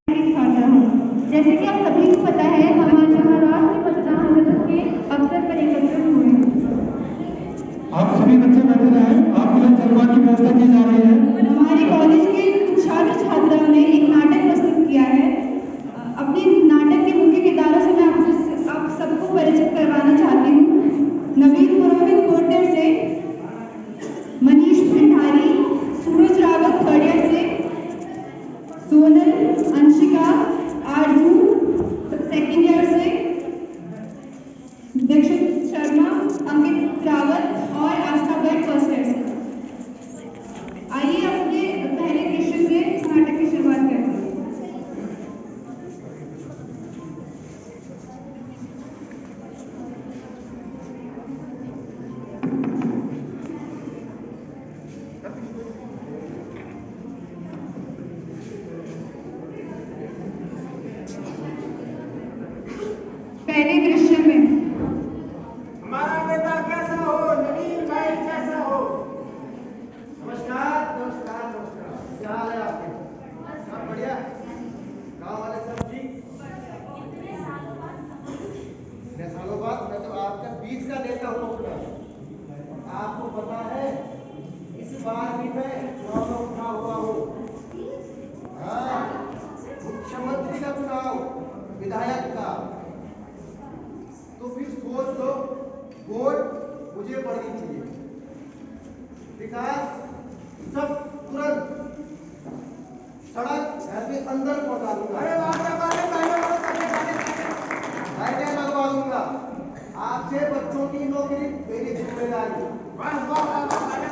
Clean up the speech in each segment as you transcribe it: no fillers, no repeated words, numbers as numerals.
छात्रा हूँ। जैसे कि आप सभी को पता है, हम आज यहाँ राष्ट्रीय मतदान दिवस के अवसर पर एकत्रित हुए हैं। आप सभी बच्चे बैठे रहें, आपके लिए जलपान की व्यवस्था की जा रही है। हमारे कॉलेज के कुछ छात्र छात्राओं ने एक नाटक प्रस्तुत किया है। अपने नाटक के मुख्य किरदारों से मैं आप सबको परिचित करवाना चाहती हूँ। नवीन पुरोहित कोटर से, मनीष भंडारी, सूरज रावत थर्ड ईयर से, सोनल, अंशिका, आरजू सेकंड ईयर से, दीक्षित शर्मा, अंकित रावत और आस्था भट्ट फर्स्ट ईयर से। आइए अपने पहले दृश्य से नाटक की शुरुआत करते हैं। पहले दृश्य में हमारा नेता कैसा हो, नवीन भाई कैसा हो। नमस्कार नमस्कार नमस्कार, क्या हाल है आपके? सब बढ़िया? गांव वाले सब ठीक? इतने सालों बाद मैं तो आपका बीच का नेता हूँ अपना। आपको पता है इस बार भी मैं चुनाव में उठा हुआ हूँ। हाँ, मुख्यमंत्री का चुनाव, विधायक का। तो फिर सोच लो, वोट मुझे पड़नी चाहिए। विकास सब तुरंत, सड़क घर के अंदर पहुंचा दूंगा। लाइटें लगवा दूंगा। आपसे बच्चों की नौकरी मेरी जिम्मेदारी,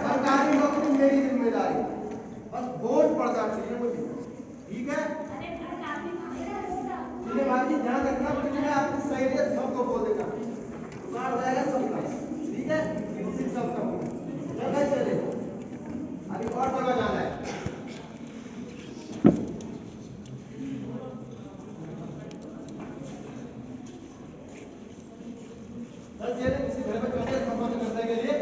सरकारी नौकरी मेरी जिम्मेदारी। बस वोट पड़ना चाहिए मुझे, ठीक है? भाई ध्यान रखना, क्योंकि मैं आपकी सहेलियत सबको बोल देगा, दुकान हो जाएगा सबका, ठीक है? इसी सब का चले। अभी और जगह जाना है। किसी घर में चले संबंध करने के लिए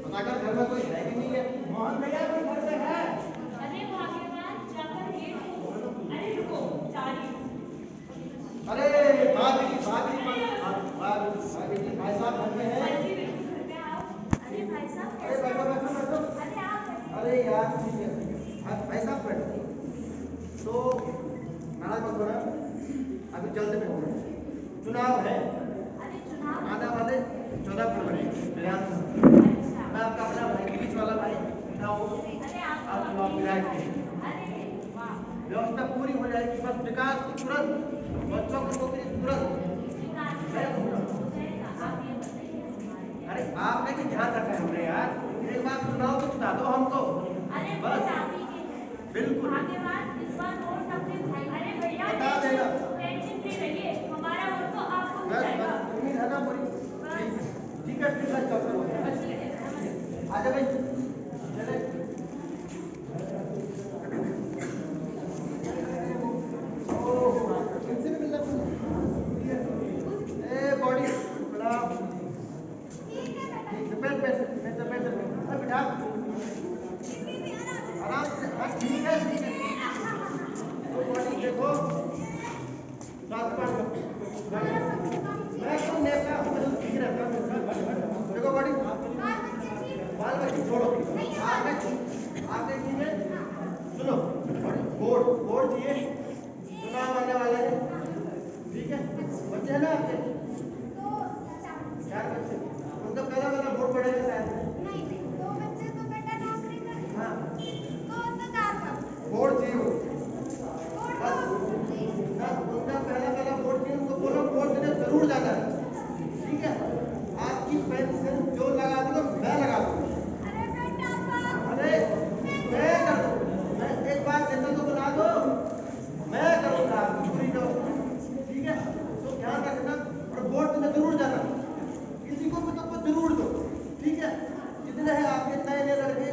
बताकर घर में कोई है कि नहीं है? मोहन भैया कोई घर में है? अरे भाभी भाई साहब घर में है? अरे बैठो बैठो बैठो। अरे यार ठीक है, भाई साहब बैठो। तो नाराज मत होना, अभी जल्द में होगा चुनाव है, आने वाले 14 फरवरी विधानसभा। मैं आपका अपना भाई, बीच वाला भाई आप चुनाव विधायक के व्यवस्था पूरी हो जाएगी। बस विकास की तुरंत, बच्चों की नौकरी तुरंत। अरे आपने भी ध्यान रखा है हमने यार, एक बार चुनाव तो जिता दो हमको। बस बिल्कुल बता देना, उम्मीद है ना पूरी? ठीक है फिर मैं चलता हूँ। आजा भाई चले। किनसे भी मिलना बॉडी बड़ा बिठा आराम से। हाँ ठीक है ठीक है। तो बॉडी देखो, मैं तो नेता हूँ, ठीक रहता हूँ। देखो बॉडी, बाल बच्ची छोड़ो, आपने चीजें सुनो। वोट वोट दिए, चुनाव आने वाले हैं, ठीक है? बच्चे हैं ना आपके? 4 बच्चे, उनका पहला वोट पड़ेगा शायद। हाँ वोट चाहिए बस उनका पहला वोट चाहिए। उनको बोलो वोट देने जरूर जाना है, ठीक है? आपकी पेंशन जो लगा दूंगा मैं लगा दूंगा। अरे मैं कर दूंगा, मैं एक बार नेता को बना दो, मैं करूंगा आपकी पूरी व्यवस्था, ठीक है? तो ध्यान रखना और वोट देने जरूर जाना। किसी को भी तो जरूर दो, ठीक है? जितने हैं आपके नए नए लड़के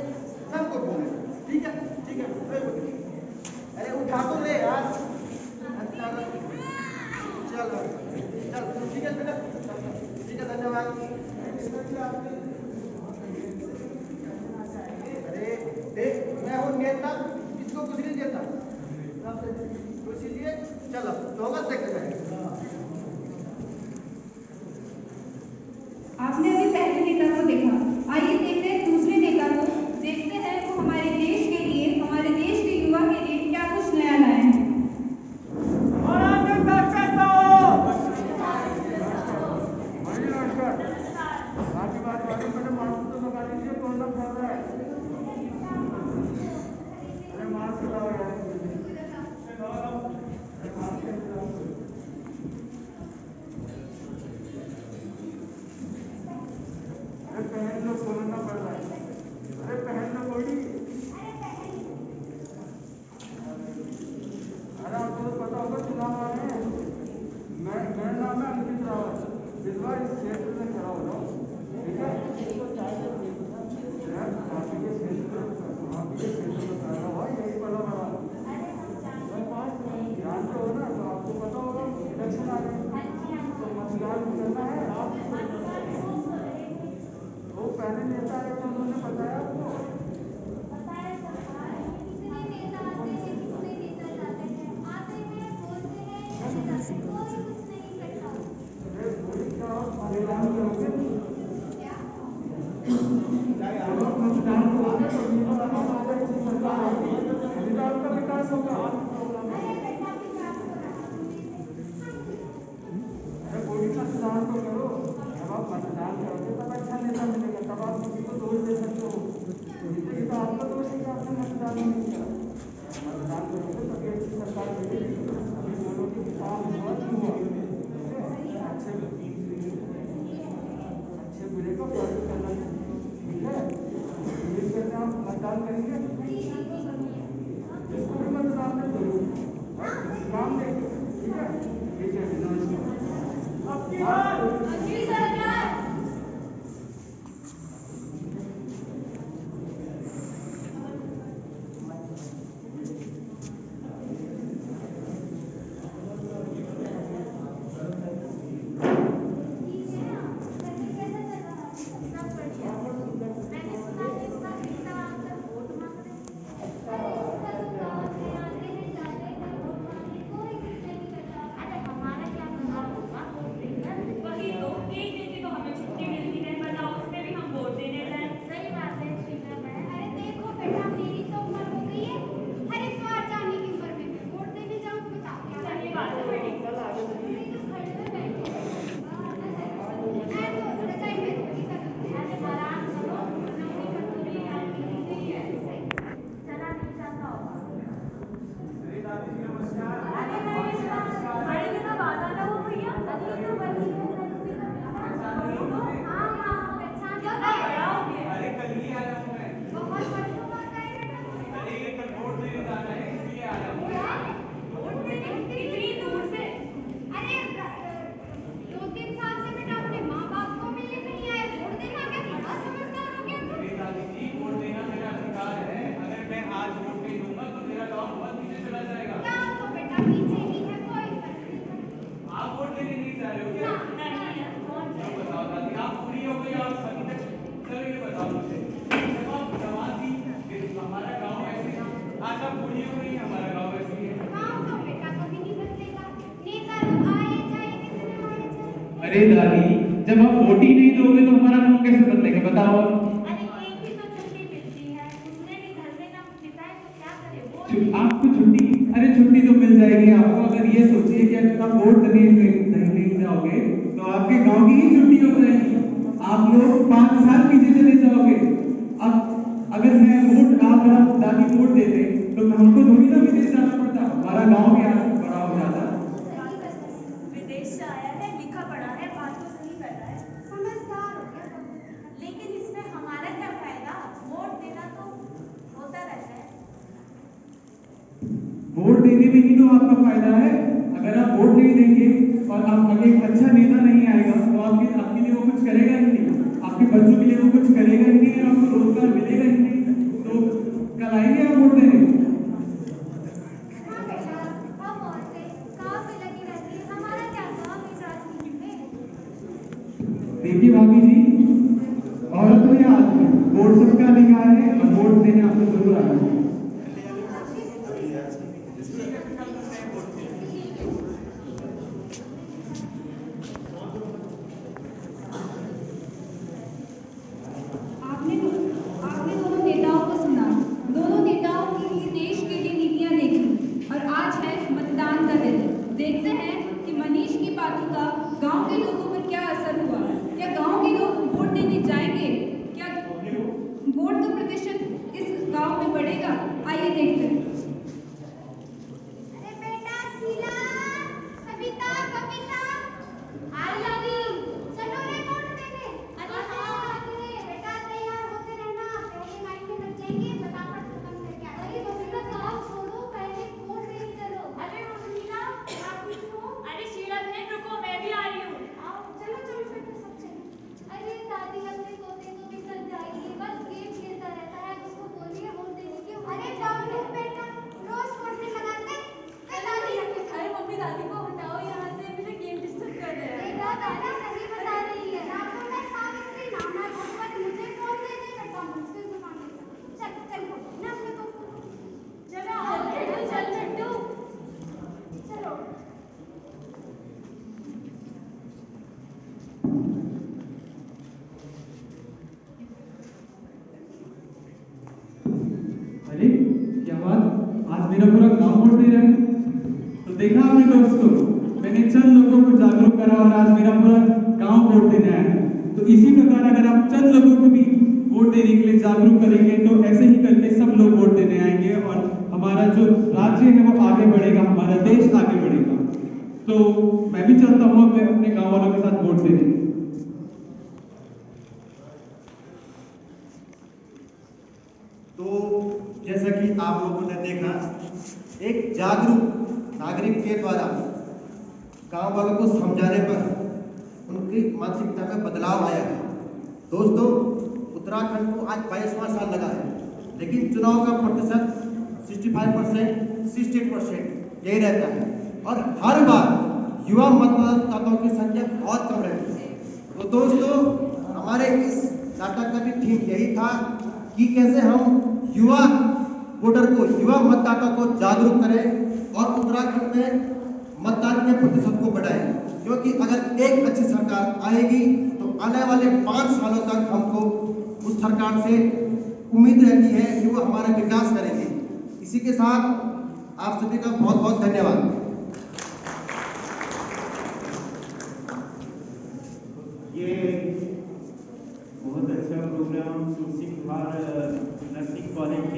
सबको बोले, ठीक है? ठीक है। अरे उठा तो ले यार, चलो चल ठीक है बेटा, ठीक है धन्यवाद। अरे देख, मैं हूँ नेता, किसको कुछ नहीं देता। नेता है तो उन्होंने बताया आपको? बताया सरकार, कितने नेता आते हैं, कितने नेता जाते हैं, आते हैं, बोलते हैं, चले जाते हैं, कोई कुछ नहीं करता। अरे थोड़ी क्या आप मतदान करोगे? क्या? जब आप मतदान करोगे तो नीति आयोग की सरकार आएगी, विकास का विकास होगा। अरे बेटा विकास हो रहा है। अरे कोई मतदान तो करो। जब आप मतदान करोगे तब अच्छा नेता मिलेगा, तब आप किसी को दोष दे सकते हो। ये तो आपका दोष है कि आपने मतदान नहीं किया। मतदान करोगे तभी अच्छी सरकार मिलेगी। अभी बोलोगे कि काम हुआ नहीं हुआ, अच्छे बुरे का फर्क करना चाहिए, ठीक है? ये कहते हैं आप मतदान करेंगे, जिसको भी मतदान में जरूर काम देंगे, ठीक है? ठीक है, नमस्कार। जी सरकार। वही तो, एक दिन की तो हमें छुट्टी मिलती है, बताओ उसमें भी हम वोट देने जाएं। सही बात है श्रीधर बहन। अरे देखो बेटा, मेरी तो उम्र हो गई है, हरिद्वार जाने की उम्र में मैं वोट देने जाऊँ? बताओ क्या सही बात है बेटी। नहीं तो घर में बैठे मैं तो रजाई में रोटी कर लूंगी। अरे आराम करो, नौकरी मजदूरी आपकी दी गई है, चला नहीं जाता होगा। अरे बड़े दिनों बाद आना वो भैया। अरे तो वही है लड़की का बेटा। हाँ हाँ पहचान क्या लिया। बड़ा हो गया? अरे कल ही आया हूँ मैं। बहुत वर्षों बाद आए बेटा। अरे ये कल वोट देने जाना है इसलिए आया हूँ। क्या? वोट देने इतनी दूर से? अरे 2-3 साल से बेटा अपने माँ बाप को मिलने नहीं आए, वोट देना क्या? बड़ा समझदार हो गया तुम। अरे दादी जी, वोट देना मेरा अधिकार है। अगर मैं आज वोट नहीं दूंगा तो मेरा गाँव बहुत पीछे चला जाएगा। क्या तो बेटा पीछे ही है, कोई फर्क नहीं पड़ता। आप वोट देने नहीं जा रहे हो क्या? नहीं यार, कौन तो जाए? बताओ दादी, आप पूरी हो गई आप अभी तक? चलो ये बताओ मुझे, जब आप जवान थी फिर हमारा गाँव ऐसे था, आज आप बूढ़ी हो गई हमारा गाँव ऐसे ही है। गाँव तो बेटा कभी नहीं बदलेगा, नेता लोग आए जाए, कितने आए जाए। अरे दादी, जब आप वोट ही नहीं दोगे तो हमारा गाँव कैसे बदलेगा बताओ आप? अरे एक ही तो छुट्टी मिलती है, उसमें भी घर में ना बिताए तो क्या करे? वोट आपको छुट्टी? अरे छुट्टी तो मिल जाएगी आपको। अगर ये सोचिए कि अगर आप वोट देने नहीं जाओगे तो आपके गांव की ही छुट्टी हो जाएगी, आप लोग 5 साल पीछे चले जाओगे। अब अगर मैं वोट आप दादी वोट देते तो हमको थोड़ी ना विदेश जाना पड़ता, हमारा गांव भी आज बड़ा हो जाता। विदेश से आया है, लिखा पढ़ा है, बात तो सही कर रहा है, समझदार हो गया तुम। लेकिन इसमें हमारा क्या फायदा? वोट देना तो होता रहता है। वोट देने में ही तो आपका फायदा है। अगर आप वोट नहीं देंगे और आप अगर एक अच्छा नेता नहीं आएगा तो आपके लिए वो कुछ करेगा ही नहीं, आपके बच्चों के लिए वो कुछ करेगा ही नहीं, आपको रोजगार मिलेगा ही नहीं, तो कल आएंगे आप वोट देने? हाँ बेटा, हम औरतें काम में लगी रहती है, हमारा क्या काम है राजनीति में। देखिए भाभी जी, औरत हो या आदमी, वोट सबका अधिकार है और वोट देने आपको जरूर आना चाहिए। आपने दोनों नेताओं को सुना, दोनों नेताओं की ही देश के लिए नीतियां देखी और आज है मतदान का दिन। देखते हैं कि मनीष की बातों का गांव के लोगों पर क्या असर हुआ, या गांव के लोग मेरा पूरा गांव वोट दे रहा है। तो देखा आपने दोस्तों, मैंने चंद लोगों को जागरूक करा और आज मेरा पूरा गांव वोट देने आया है। तो इसी प्रकार अगर आप चंद लोगों को भी वोट देने के लिए जागरूक करेंगे तो ऐसे ही करके सब लोग वोट देने आएंगे और हमारा जो राज्य है वो आगे बढ़ेगा, हमारा देश आगे बढ़ेगा। तो मैं भी चाहता हूँ अपने गांव वालों के साथ वोट देने। तो जैसा कि आप लोगों ने देखा, एक जागरूक नागरिक के द्वारा गांव वालों को समझाने पर उनकी मानसिकता में बदलाव आया है। दोस्तों, उत्तराखंड को आज 22वां साल लगा है, लेकिन चुनाव का प्रतिशत 65%, 68% यही रहता है और हर बार युवा मतदाताओं की संख्या बहुत कम रहती है। तो दोस्तों, हमारे इस नाटक का भी थीम यही था कि कैसे हम युवा वोटर को, युवा मतदाता को जागरूक करें और उत्तराखंड में मतदान के प्रतिशत को बढ़ाएं। क्योंकि अगर एक अच्छी सरकार आएगी तो आने वाले 5 सालों तक हमको उस सरकार से उम्मीद रहती है कि वो हमारा विकास करेंगे। इसी के साथ आप सभी का बहुत बहुत धन्यवाद। ये बहुत अच्छा प्रोग्राम तुलसी विहार नर्सिंग कॉलेज के